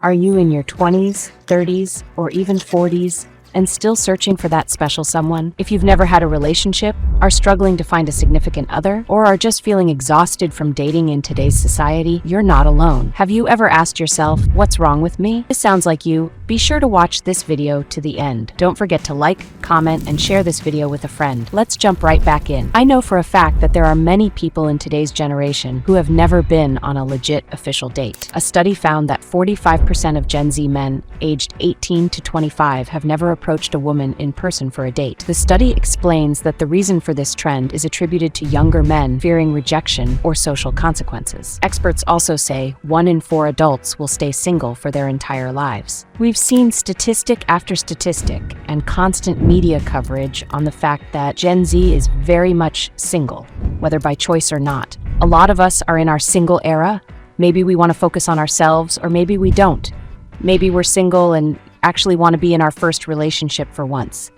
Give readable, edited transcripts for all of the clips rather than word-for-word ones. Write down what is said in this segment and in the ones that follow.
Are you in your 20s, 30s, or even 40s and still searching for that special someone? If you've never had a relationship, are struggling to find a significant other, or are just feeling exhausted from dating in today's society, you're not alone. Have you ever asked yourself, what's wrong with me? This sounds like you. Be sure to watch this video to the end. Don't forget to like, comment, and share this video with a friend. Let's jump right back in. I know for a fact that there are many people in today's generation who have never been on a legit official date. A study found that 45% of Gen Z men aged 18 to 25 have never approached a woman in person for a date. The study explains that the reason for this trend is attributed to younger men fearing rejection or social consequences. Experts also say 1 in 4 adults will stay single for their entire lives. We've seen statistic after statistic and constant media coverage on the fact that Gen Z is very much single, whether by choice or not. A lot of us are in our single era. Maybe we want to focus on ourselves, or maybe we don't. Maybe we're single and actually want to be in our first relationship for once.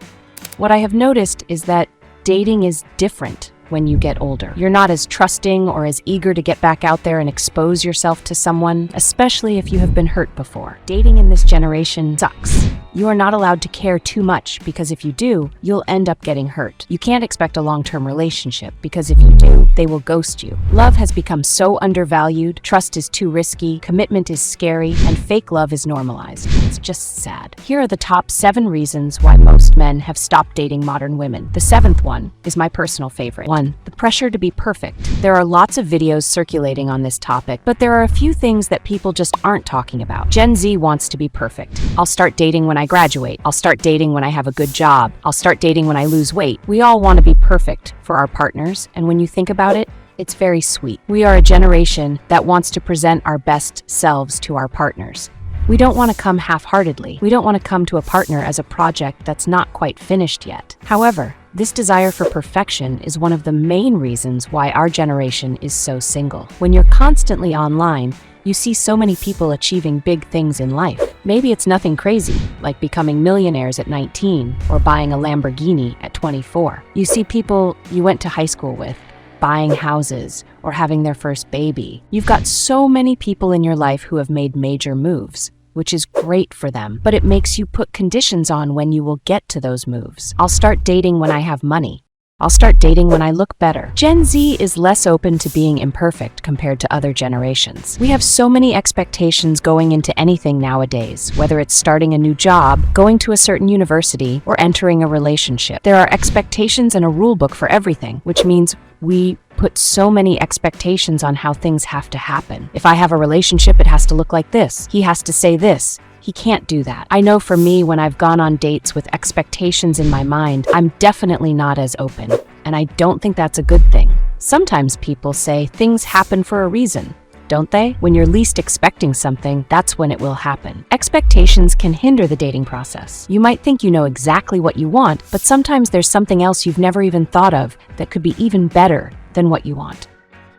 What I have noticed is that dating is different when you get older. You're not as trusting or as eager to get back out there and expose yourself to someone, especially if you have been hurt before. Dating in this generation sucks. You are not allowed to care too much, because if you do, you'll end up getting hurt. You can't expect a long-term relationship, because if you do, they will ghost you. Love has become so undervalued, trust is too risky, commitment is scary, and fake love is normalized. It's just sad. Here are the top 7 reasons why most men have stopped dating modern women. The 7th one is my personal favorite. 1. The pressure to be perfect. There are lots of videos circulating on this topic, but there are a few things that people just aren't talking about. Gen Z wants to be perfect. I'll start dating when I graduate. I'll start dating when I have a good job. I'll start dating when I lose weight. We all want to be perfect for our partners, and when you think about it, it's very sweet. We are a generation that wants to present our best selves to our partners. We don't want to come half-heartedly. We don't want to come to a partner as a project that's not quite finished yet. However, this desire for perfection is one of the main reasons why our generation is so single. When you're constantly online, you see so many people achieving big things in life. Maybe it's nothing crazy, like becoming millionaires at 19 or buying a Lamborghini at 24. You see people you went to high school with, buying houses or having their first baby. You've got so many people in your life who have made major moves, which is great for them, but it makes you put conditions on when you will get to those moves. I'll start dating when I have money. I'll start dating when I look better. Gen Z is less open to being imperfect compared to other generations. We have so many expectations going into anything nowadays, whether it's starting a new job, going to a certain university, or entering a relationship. There are expectations and a rule book for everything, which means we put so many expectations on how things have to happen. If I have a relationship, it has to look like this. He has to say this. He can't do that. I know for me, when I've gone on dates with expectations in my mind, I'm definitely not as open, and I don't think that's a good thing. Sometimes people say things happen for a reason, don't they? When you're least expecting something, that's when it will happen. Expectations can hinder the dating process. You might think you know exactly what you want, but sometimes there's something else you've never even thought of that could be even better than what you want.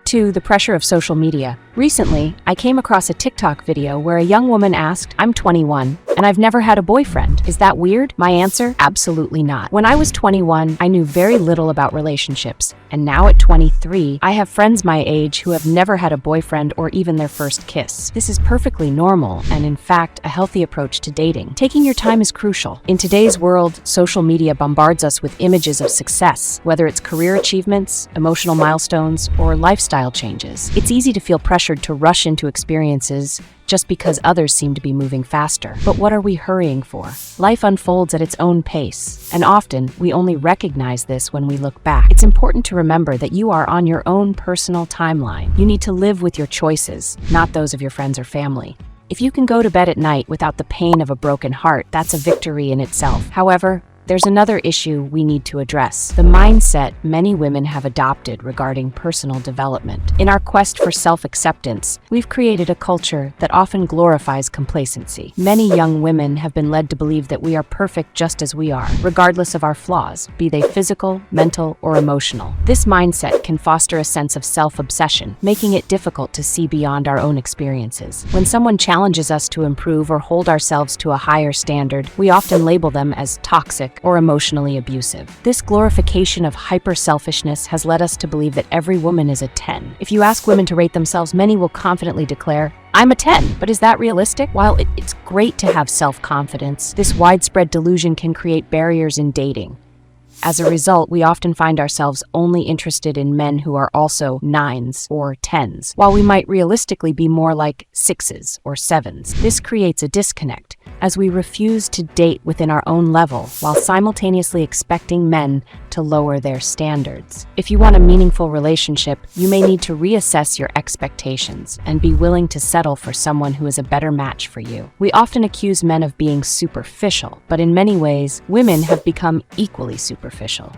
2. The pressure of social media. Recently, I came across a TikTok video where a young woman asked, "I'm 21, and I've never had a boyfriend. Is that weird?" My answer, absolutely not. When I was 21, I knew very little about relationships, and now at 23, I have friends my age who have never had a boyfriend or even their first kiss. This is perfectly normal, and in fact, a healthy approach to dating. Taking your time is crucial. In today's world, social media bombards us with images of success, whether it's career achievements, emotional milestones, or lifestyle changes. It's easy to feel pressured to rush into experiences just because others seem to be moving faster. But what are we hurrying for? Life unfolds at its own pace, and often we only recognize this when we look back. It's important to remember that you are on your own personal timeline. You need to live with your choices, not those of your friends or family. If you can go to bed at night without the pain of a broken heart, that's a victory in itself. However, there's another issue we need to address: the mindset many women have adopted regarding personal development. In our quest for self-acceptance, we've created a culture that often glorifies complacency. Many young women have been led to believe that we are perfect just as we are, regardless of our flaws, be they physical, mental, or emotional. This mindset can foster a sense of self-obsession, making it difficult to see beyond our own experiences. When someone challenges us to improve or hold ourselves to a higher standard, we often label them as toxic or emotionally abusive. This glorification of hyper-selfishness has led us to believe that every woman is a 10. If you ask women to rate themselves, many will confidently declare, I'm a 10, but is that realistic? While it's great to have self-confidence, this widespread delusion can create barriers in dating. As a result, we often find ourselves only interested in men who are also 9s or 10s, while we might realistically be more like 6s or 7s. This creates a disconnect, as we refuse to date within our own level while simultaneously expecting men to lower their standards. If you want a meaningful relationship, you may need to reassess your expectations and be willing to settle for someone who is a better match for you. We often accuse men of being superficial, but in many ways, women have become equally superficial.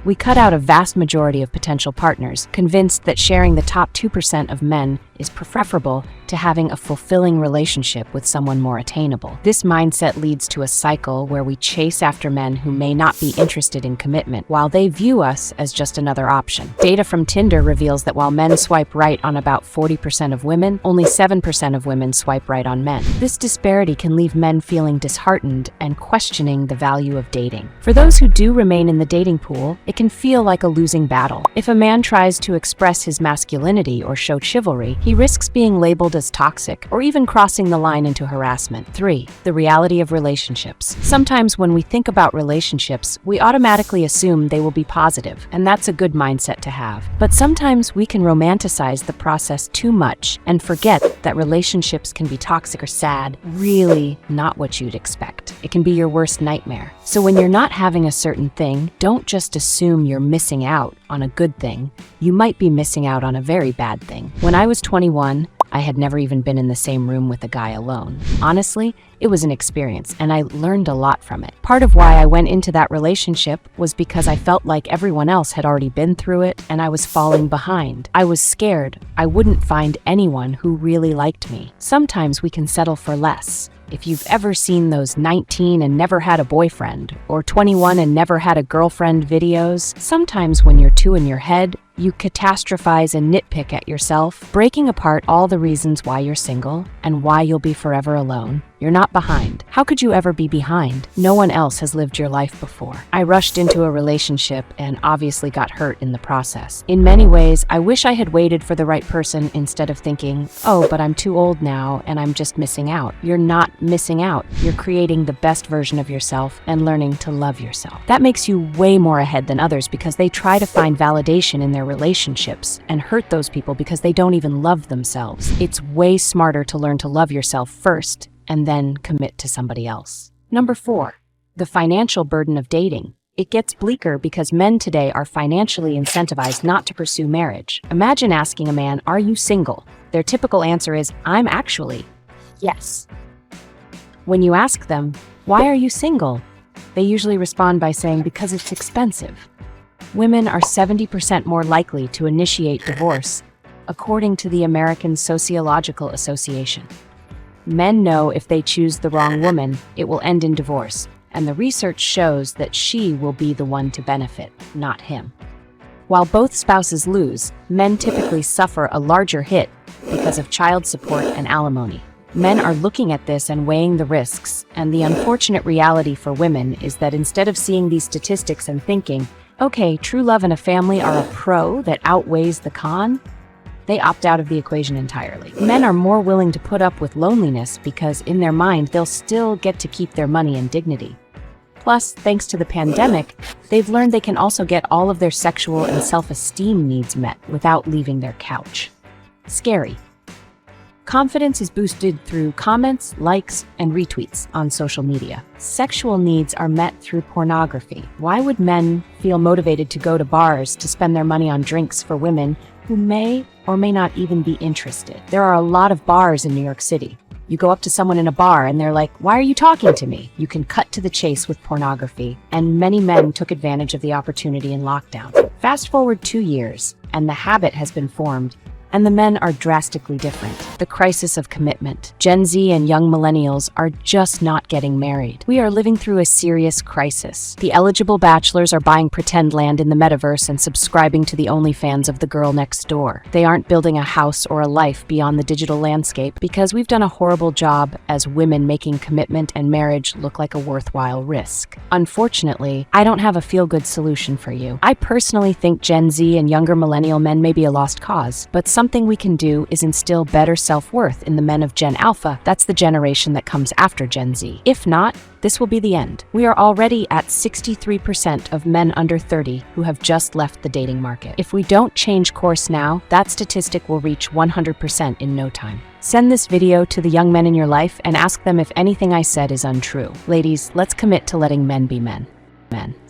We cut out a vast majority of potential partners, convinced that sharing the top 2% of men is preferable to having a fulfilling relationship with someone more attainable. This mindset leads to a cycle where we chase after men who may not be interested in commitment, while they view us as just another option. Data from Tinder reveals that while men swipe right on about 40% of women, only 7% of women swipe right on men. This disparity can leave men feeling disheartened and questioning the value of dating. For those who do remain in the dating pool, it can feel like a losing battle. If a man tries to express his masculinity or show chivalry, he risks being labeled as toxic or even crossing the line into harassment. 3. The reality of relationships. Sometimes when we think about relationships, we automatically assume they will be positive, and that's a good mindset to have. But sometimes we can romanticize the process too much and forget that relationships can be toxic or sad, really not what you'd expect. It can be your worst nightmare. So when you're not having a certain thing, don't just assume you're missing out on a good thing. You might be missing out on a very bad thing. When I was 21, I had never even been in the same room with a guy alone. Honestly, it was an experience, and I learned a lot from it. Part of why I went into that relationship was because I felt like everyone else had already been through it, and I was falling behind. I was scared I wouldn't find anyone who really liked me. Sometimes we can settle for less. If you've ever seen those 19 and never had a boyfriend, or 21 and never had a girlfriend videos, sometimes when you're too in your head, you catastrophize and nitpick at yourself, breaking apart all the reasons why you're single and why you'll be forever alone. You're not behind. How could you ever be behind? No one else has lived your life before. I rushed into a relationship and obviously got hurt in the process. In many ways, I wish I had waited for the right person instead of thinking, oh, but I'm too old now and I'm just missing out. You're not missing out. You're creating the best version of yourself and learning to love yourself. That makes you way more ahead than others because they try to find validation in their relationships and hurt those people because they don't even love themselves. It's way smarter to learn to love yourself first and then commit to somebody else. Number 4, the financial burden of dating. It gets bleaker because men today are financially incentivized not to pursue marriage. Imagine asking a man, "Are you single?" Their typical answer is, "I'm actually." Yes. When you ask them, "Why are you single?" they usually respond by saying, "Because it's expensive." Women are 70% more likely to initiate divorce, according to the American Sociological Association. Men know if they choose the wrong woman, it will end in divorce, and the research shows that she will be the one to benefit, not him. While both spouses lose, men typically suffer a larger hit because of child support and alimony. Men are looking at this and weighing the risks, and the unfortunate reality for women is that instead of seeing these statistics and thinking, okay, true love and a family are a pro that outweighs the con, they opt out of the equation entirely. Men are more willing to put up with loneliness because in their mind, they'll still get to keep their money and dignity. Plus, thanks to the pandemic, they've learned they can also get all of their sexual and self-esteem needs met without leaving their couch. Scary. Confidence is boosted through comments, likes, and retweets on social media. Sexual needs are met through pornography. Why would men feel motivated to go to bars to spend their money on drinks for women who may or may not even be interested? There are a lot of bars in New York City. You go up to someone in a bar and they're like, "Why are you talking to me?" You can cut to the chase with pornography, and many men took advantage of the opportunity in lockdown. Fast forward 2 years, and the habit has been formed, and the men are drastically different. The crisis of commitment. Gen Z and young millennials are just not getting married. We are living through a serious crisis. The eligible bachelors are buying pretend land in the metaverse and subscribing to the OnlyFans of the girl next door. They aren't building a house or a life beyond the digital landscape because we've done a horrible job as women making commitment and marriage look like a worthwhile risk. Unfortunately, I don't have a feel-good solution for you. I personally think Gen Z and younger millennial men may be a lost cause, but something we can do is instill better self-worth in the men of Gen Alpha. That's the generation that comes after Gen Z. If not, this will be the end. We are already at 63% of men under 30 who have just left the dating market. If we don't change course now, that statistic will reach 100% in no time. Send this video to the young men in your life and ask them if anything I said is untrue. Ladies, let's commit to letting men be men.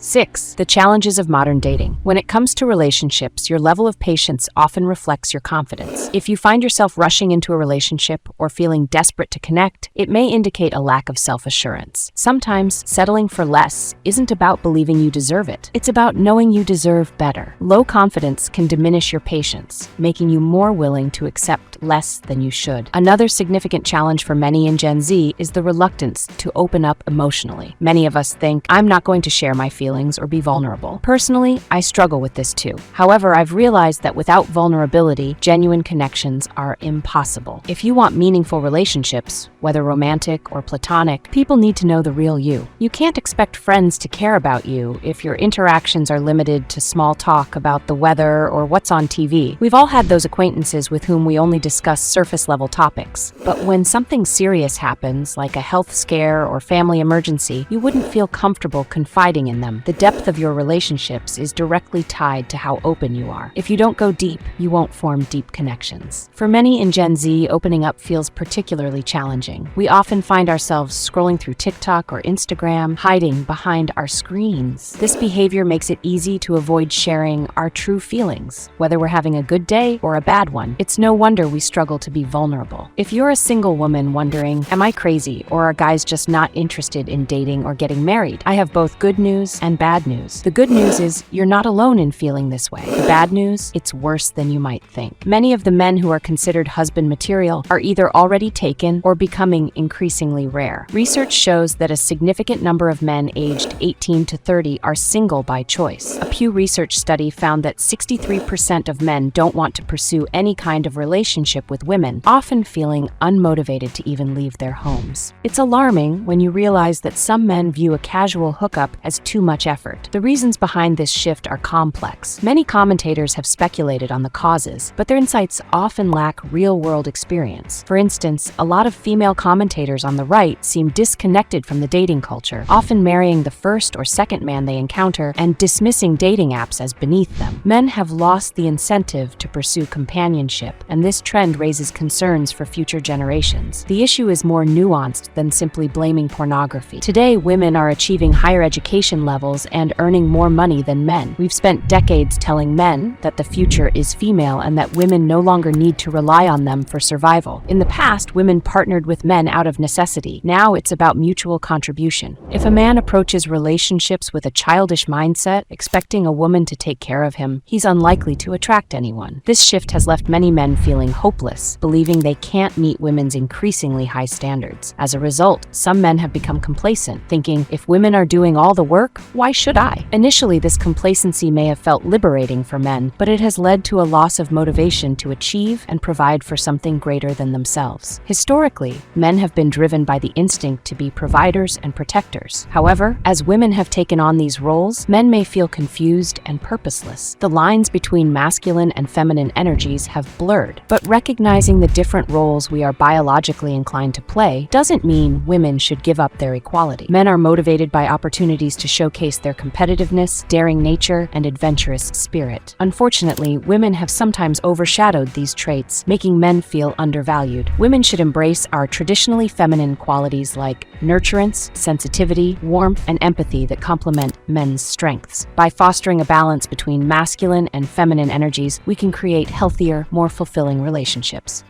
6. The challenges of modern dating. When it comes to relationships, your level of patience often reflects your confidence. If you find yourself rushing into a relationship or feeling desperate to connect, it may indicate a lack of self-assurance. Sometimes, settling for less isn't about believing you deserve it. It's about knowing you deserve better. Low confidence can diminish your patience, making you more willing to accept less than you should. Another significant challenge for many in Gen Z is the reluctance to open up emotionally. Many of us think, I'm not going to share my feelings or be vulnerable. Personally, I struggle with this too. However, I've realized that without vulnerability, genuine connections are impossible. If you want meaningful relationships, whether romantic or platonic, people need to know the real you. You can't expect friends to care about you if your interactions are limited to small talk about the weather or what's on TV. We've all had those acquaintances with whom we only discuss surface-level topics. But when something serious happens, like a health scare or family emergency, you wouldn't feel comfortable confiding in them. The depth of your relationships is directly tied to how open you are. If you don't go deep, you won't form deep connections. For many in Gen Z, opening up feels particularly challenging. We often find ourselves scrolling through TikTok or Instagram, hiding behind our screens. This behavior makes it easy to avoid sharing our true feelings, whether we're having a good day or a bad one. It's no wonder we struggle to be vulnerable. If you're a single woman wondering, am I crazy, or are guys just not interested in dating or getting married? I have both good news and bad news. The good news is you're not alone in feeling this way. The bad news, it's worse than you might think. Many of the men who are considered husband material are either already taken or becoming increasingly rare. Research shows that a significant number of men aged 18 to 30 are single by choice. A Pew Research study found that 63% of men don't want to pursue any kind of relationship with women, often feeling unmotivated to even leave their homes. It's alarming when you realize that some men view a casual hookup as too much effort. The reasons behind this shift are complex. Many commentators have speculated on the causes, but their insights often lack real-world experience. For instance, a lot of female commentators on the right seem disconnected from the dating culture, often marrying the first or second man they encounter and dismissing dating apps as beneath them. Men have lost the incentive to pursue companionship, and this trend raises concerns for future generations. The issue is more nuanced than simply blaming pornography. Today, women are achieving higher education levels and earning more money than men. We've spent decades telling men that the future is female and that women no longer need to rely on them for survival. In the past, women partnered with men out of necessity. Now it's about mutual contribution. If a man approaches relationships with a childish mindset, expecting a woman to take care of him, he's unlikely to attract anyone. This shift has left many men feeling hopeless, believing they can't meet women's increasingly high standards. As a result, some men have become complacent, thinking, if women are doing all the work, why should I? Initially, this complacency may have felt liberating for men, but it has led to a loss of motivation to achieve and provide for something greater than themselves. Historically, men have been driven by the instinct to be providers and protectors. However, as women have taken on these roles, men may feel confused and purposeless. The lines between masculine and feminine energies have blurred, but recognizing the different roles we are biologically inclined to play doesn't mean women should give up their equality. Men are motivated by opportunities to showcase their competitiveness, daring nature, and adventurous spirit. Unfortunately, women have sometimes overshadowed these traits, making men feel undervalued. Women should embrace our traditionally feminine qualities like nurturance, sensitivity, warmth, and empathy that complement men's strengths. By fostering a balance between masculine and feminine energies, we can create healthier, more fulfilling relationships.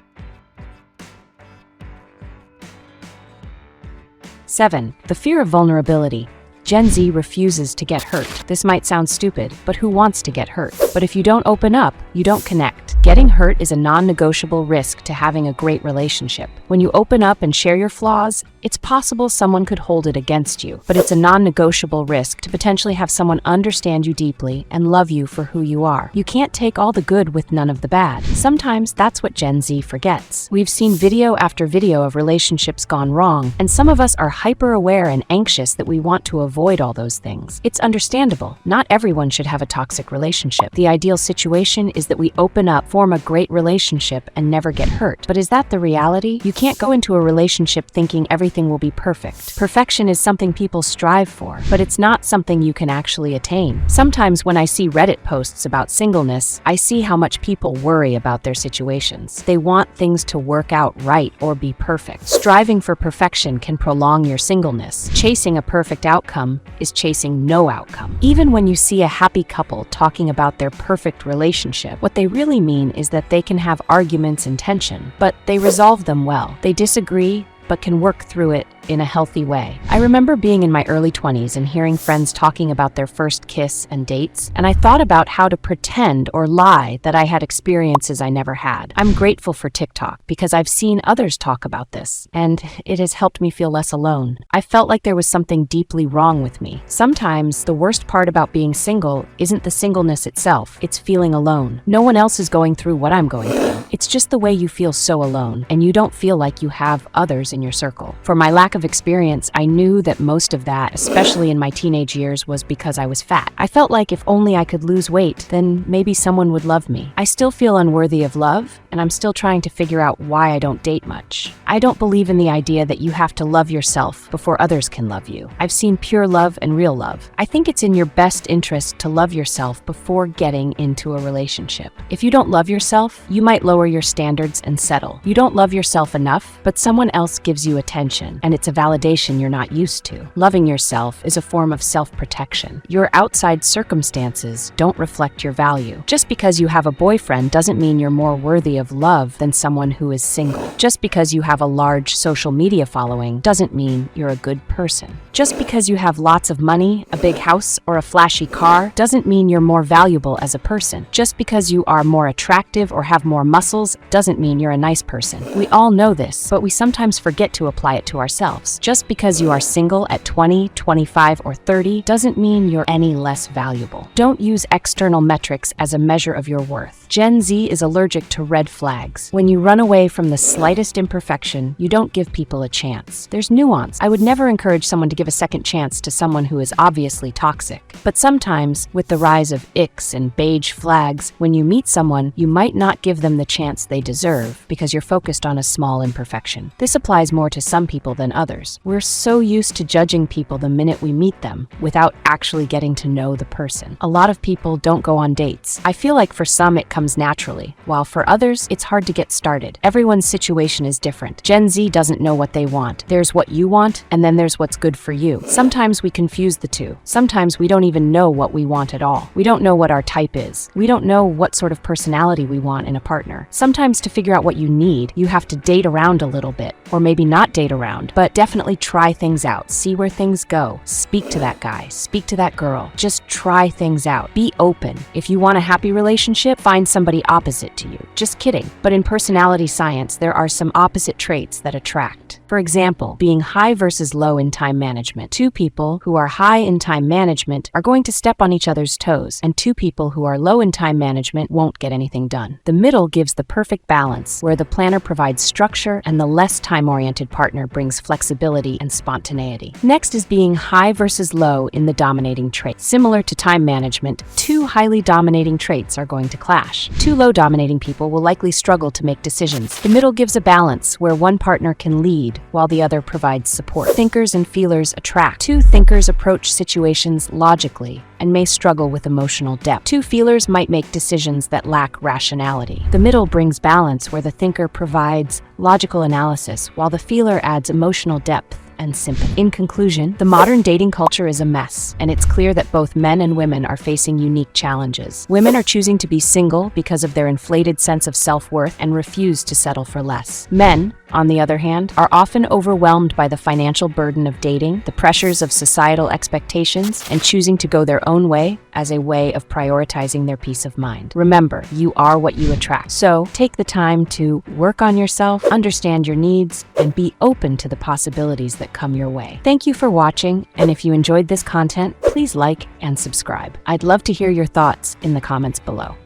7. The fear of vulnerability. Gen Z refuses to get hurt. This might sound stupid, but who wants to get hurt? But if you don't open up, you don't connect. Getting hurt is a non-negotiable risk to having a great relationship. When you open up and share your flaws, It's possible someone could hold it against you, but it's a non-negotiable risk to potentially have someone understand you deeply and love you for who you are. You can't take all the good with none of the bad. Sometimes that's what Gen Z forgets. We've seen video after video of relationships gone wrong, and some of us are hyper-aware and anxious that we want to avoid all those things. It's understandable. Not everyone should have a toxic relationship. The ideal situation is that we open up, form a great relationship, and never get hurt. But is that the reality? You can't go into a relationship thinking everything will be perfect. Perfection is something people strive for, but it's not something you can actually attain. Sometimes when I see Reddit posts about singleness, I see how much people worry about their situations. They want things to work out right or be perfect. Striving for perfection can prolong your singleness. Chasing a perfect outcome is chasing no outcome. Even when you see a happy couple talking about their perfect relationship, what they really mean is that they can have arguments and tension, but they resolve them well. They disagree, but can work through it in a healthy way. I remember being in my early 20s and hearing friends talking about their first kiss and dates, and I thought about how to pretend or lie that I had experiences I never had. I'm grateful for TikTok because I've seen others talk about this, and it has helped me feel less alone. I felt like there was something deeply wrong with me. Sometimes the worst part about being single isn't the singleness itself, it's feeling alone. No one else is going through what I'm going through. It's just the way you feel so alone, and you don't feel like you have others in your circle. For my lack of experience, I knew that most of that, especially in my teenage years, was because I was fat. I felt like if only I could lose weight, then maybe someone would love me. I still feel unworthy of love, and I'm still trying to figure out why I don't date much. I don't believe in the idea that you have to love yourself before others can love you. I've seen pure love and real love. I think it's in your best interest to love yourself before getting into a relationship. If you don't love yourself, you might lower your standards and settle. You don't love yourself enough, but someone else gives you attention, and it's a validation you're not used to. Loving yourself is a form of self-protection. Your outside circumstances don't reflect your value. Just because you have a boyfriend doesn't mean you're more worthy of love than someone who is single. Just because you have a large social media following doesn't mean you're a good person. Just because you have lots of money, a big house, or a flashy car doesn't mean you're more valuable as a person. Just because you are more attractive or have more muscles doesn't mean you're a nice person. We all know this, but we sometimes forget to apply it to ourselves. Just because you are single at 20, 25, or 30 doesn't mean you're any less valuable. Don't use external metrics as a measure of your worth. Gen Z is allergic to red flags. When you run away from the slightest imperfection, you don't give people a chance. There's nuance. I would never encourage someone to give a second chance to someone who is obviously toxic. But sometimes, with the rise of icks and beige flags, when you meet someone, you might not give them the chance they deserve because you're focused on a small imperfection. This applies more to some people than others. We're so used to judging people the minute we meet them without actually getting to know the person. A lot of people don't go on dates. I feel like for some it comes naturally, while for others it's hard to get started. Everyone's situation is different. Gen Z doesn't know what they want. There's what you want, and then there's what's good for you. Sometimes we confuse the two. Sometimes we don't even know what we want at all. We don't know what our type is. We don't know what sort of personality we want in a partner. Sometimes to figure out what you need, you have to date around a little bit, or maybe not date around, but definitely try things out. See where things go. Speak to that guy. Speak to that girl. Just try things out. Be open. If you want a happy relationship, find somebody opposite to you. Just kidding. But in personality science, there are some opposite traits that attract. For example, being high versus low in time management. Two people who are high in time management are going to step on each other's toes, and two people who are low in time management won't get anything done. The middle gives the perfect balance, where the planner provides structure and the less time-oriented partner brings flexibility and spontaneity. Next is being high versus low in the dominating trait. Similar to time management, two highly dominating traits are going to clash. Two low dominating people will likely struggle to make decisions. The middle gives a balance where one partner can lead while the other provides support. Thinkers and feelers attract. Two thinkers approach situations logically and may struggle with emotional depth. Two feelers might make decisions that lack rationality. The middle brings balance where the thinker provides logical analysis while the feeler adds emotional depth and sympathy. In conclusion, the modern dating culture is a mess, and it's clear that both men and women are facing unique challenges. Women are choosing to be single because of their inflated sense of self-worth and refuse to settle for less. Men, on the other hand, are often overwhelmed by the financial burden of dating, the pressures of societal expectations, and choosing to go their own way as a way of prioritizing their peace of mind. Remember, you are what you attract. So take the time to work on yourself, understand your needs, and be open to the possibilities that come your way. Thank you for watching, and if you enjoyed this content, please like and subscribe. I'd love to hear your thoughts in the comments below.